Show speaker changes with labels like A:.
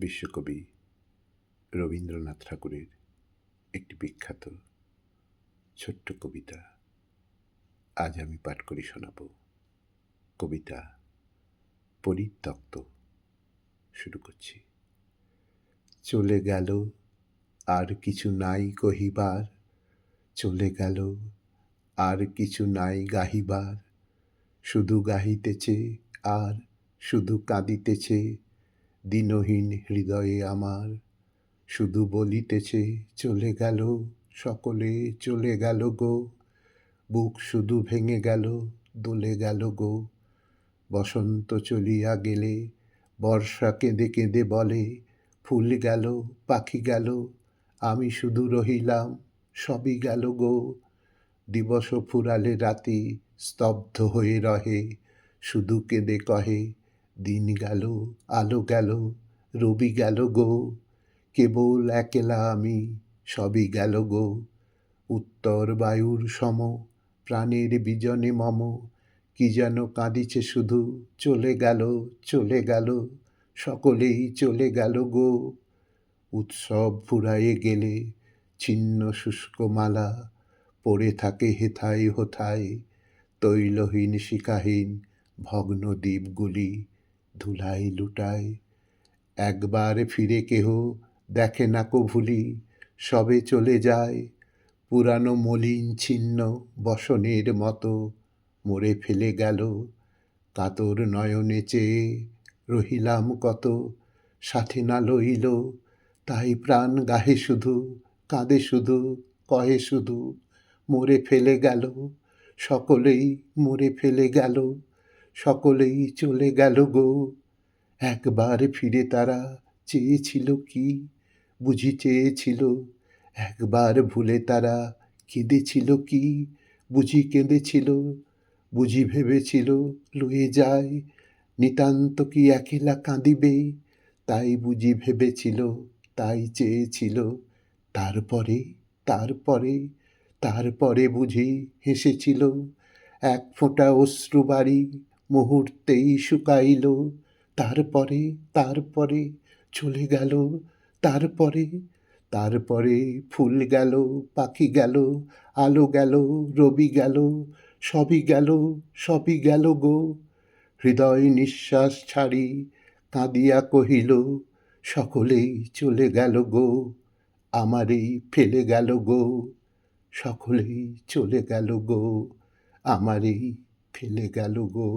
A: বিশ্বকবি রবীন্দ্রনাথ ঠাকুরের একটি বিখ্যাত ছোট্ট কবিতা আজ আমি পাঠ করে শোনাব। কবিতা পরিত্যক্ত। শুরু করছি। চলে গেল আর কিছু নাই কহিবার, চলে গেল আর কিছু নাই গাহিবার, শুধু গাহিতেছে আর শুধু কাঁদিতেছে দীনহীন হৃদয়ে আমার, শুধু বলিতেছে চলে গেল সকলে চলে গেল গো, বুক শুধু ভেঙে গেল দোলে গেল গো। বসন্ত চলিয়া গেলে বর্ষা কেঁদে কেঁদে বলে ফুল গেল পাখি গেল, আমি শুধু রহিলাম সবই গেল গো। দিবস ফুরালে রাতি স্তব্ধ হয়ে রহে, শুধু কেঁদে কহে দিন গেল আলো গেল রবি গেল গো। কেবল একলা আমি সবই গেল গো। উত্তর বায়ুর সম প্রাণের বিজনে মম, কি যেন কাঁদিছে শুধু চলে গেল চলে গেল সকলেই চলে গেল গো। উৎসব ফুরায়ে গেলে ছিন্ন শুষ্ক মালা পড়ে থাকে হেথায় হোথায়, তৈলহীন শিখাহীন ভগ্ন দ্বীপগুলি ধুলায় লুটায়। একবার ফিরে কেহ দেখে না কভুলি, সবে চলে যায় পুরানো মলিন ছিন্ন বসনের মতো মরে ফেলে গেল। কাতর নয়নে চেয়ে রহিলাম কত, সাথে না লইল তাই প্রাণ গাহে শুধু, কাঁদে শুধু কহে শুধু মরে ফেলে গেল সকলেই মরে ফেলে গেল, সকলেই চলে গেল গো। একবার ফিরে তারা চেয়েছিল কি, বুঝি চেয়েছিল একবার ভুলে তারা কেঁদেছিল কি, বুঝি কেঁদেছিল বুঝি ভেবেছিল লয়ে যায় নিতান্ত কি একলা কাঁদিবে, তাই বুঝি ভেবেছিল তাই চেয়েছিল। তারপরে তারপরে তারপরে বুঝি হেসেছিল, এক ফোঁটা অশ্রু বাড়ি মুহূর্তেই শুকাইল। তারপরে তারপরে চলে গেল তারপরে, তারপরে ফুল গেল পাখি গেল আলো গেল রবি গেল, সবই গেল সবই গেল গো। হৃদয় নিঃশ্বাস ছাড়ি কাঁদিয়া কহিল সকলেই চলে গেল গো, আমারই ফেলে গেল গো। সকলেই চলে গেল গো, আমারই ফেলে গেল গো।